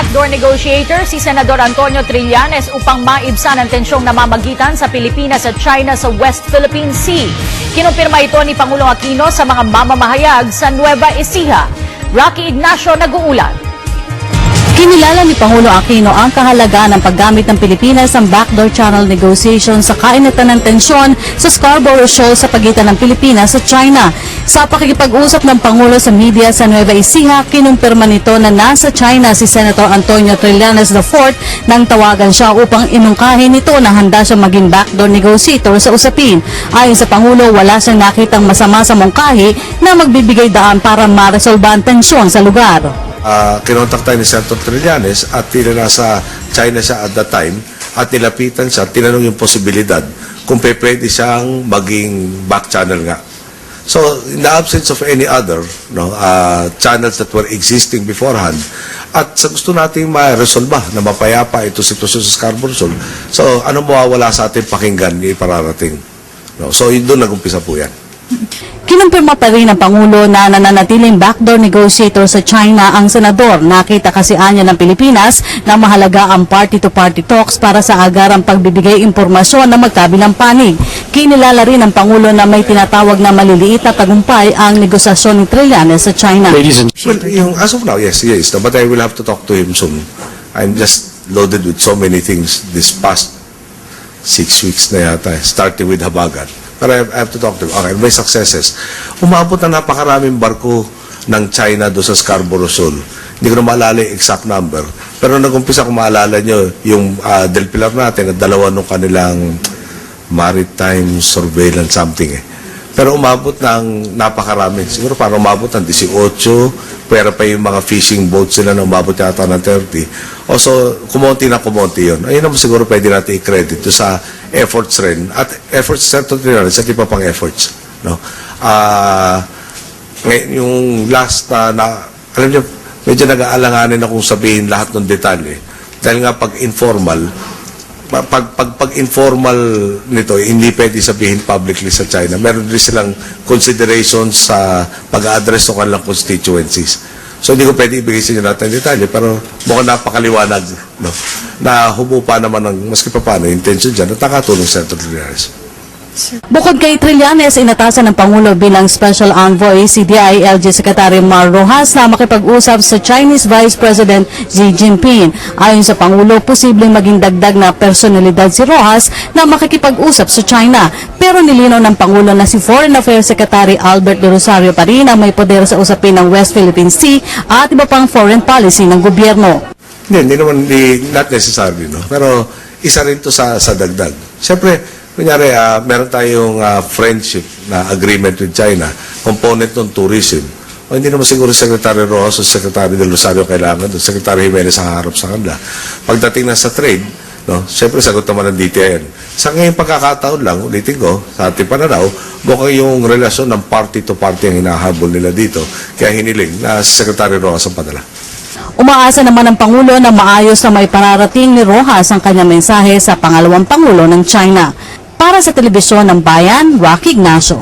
backdoor negotiator si Senador Antonio Trillanes upang maibsan ang tensyong namamagitan sa Pilipinas at China sa West Philippine Sea. Kinumpirma ito ni Pangulong Aquino sa mga mamamahayag sa Nueva Ecija. Rocky Ignacio nag-uulat. Kinilala ni Pangulo Aquino ang kahalagahan ng paggamit ng Pilipinas ng backdoor channel negotiation sa kainatan ng tensyon sa Scarborough Shoal sa pagitan ng Pilipinas at China. Sa pakikipag-usap ng Pangulo sa media sa Nueva Ecija, kinumpirma nito na nasa China si Senator Antonio Trillanes IV nang tawagan siya upang inungkahin nito na handa siya maging backdoor negotiator sa usapin. Ayon sa Pangulo, wala siyang nakitang masama sa mungkahi na magbibigay daan para maresolba ang tensyon sa lugar. Kinontak tayo ni Senator Trillanes at nasa China siya at that time at nilapitan siya, tinanong yung posibilidad kung pwede siyang maging back channel nga. So, in the absence of any other channels that were existing beforehand, at sa gusto nating ma-resolba na mapayapa ito sitwasyon sa Scarborough Shoal, so ano mawawala sa ating pakinggan ni pararating? So, yun doon nag-umpisa po yan. Kinumpirma pa rin ng Pangulo na nananatiling backdoor negotiator sa China ang senador. Nakita kasi anya ng Pilipinas na mahalaga ang party-to-party talks para sa agarang pagbibigay impormasyon na magkabilang panig. Kinilala rin ng Pangulo na may tinatawag na maliliit na tagumpay ang negosasyon ni Trillanes sa China. Well, as of now, yes, but I will have to talk to him soon. I'm just loaded with so many things this past 6 weeks na yata, starting with Habagat. Pero I have to talk to him. Okay, may successes. Umabot na napakaraming barko ng China doon sa Scarborough Shoal. Hindi ko na maalala yung exact number. Pero nag-umpisa kung maalala nyo, yung Del Pilar natin, at dalawa nung kanilang maritime surveillance something eh. Pero umabot ng napakarami. Siguro parang umabot ng 18, pero pa yung mga fishing boats sila na umabot yata ng 30. O so, kumonti na kumonti yun. Ayun naman siguro pwede natin i-credit sa efforts rin. At efforts, certainly rin, sa iba pang efforts. No? Yung last na, alam nyo, medyo nag-aalanganin akong sabihin lahat ng detalye. Dahil nga pag informal, pag informal nito, hindi pwede sabihin publicly sa China. Meron din silang considerations sa pag-address ng kanilang constituencies. So, hindi ko pwede ibigay sa inyo natin detalye, pero mukhang napakaliwanag, no? Na humupa naman ng, maski pa paano, intention dyan, at nakatulong sa Senator Trillanes. Bukod kay Trillanes, inatasan ng Pangulo bilang Special Envoy si DILG Secretary Mar Rojas na makipag-usap sa Chinese Vice President Xi Jinping. Ayon sa Pangulo, posibleng maging dagdag na personalidad si Rojas na makikipag-usap sa China. Pero nilinaw ng Pangulo na si Foreign Affairs Secretary Albert de Rosario pa rin ang may poder sa usapin ng West Philippine Sea at iba pang foreign policy ng gobyerno. Hindi naman, not necessarily, no? Pero isa rin to sa dagdag. Siyempre, kunyari, meron tayong friendship na agreement with China, component ng tourism. O hindi naman siguro Secretary Rojas o Secretary de Rosario kailangan doon, Secretary Jimenez ang harap sa kanila. Pagdating na sa trade, no, siyempre sagot naman ng DTN. Sa ngayong pagkakataon lang, ulitin ko, sa ating pananaw, mukhang yung relasyon ng party to party ang hinahabol nila dito. Kaya hiniling na Secretary Rojas ang padala. Umaasa naman ang Pangulo na maayos na may pararating ni Rojas ang kanyang mensahe sa pangalawang Pangulo ng China. Para sa Telebisyon ng Bayan, Rocky Ignacio.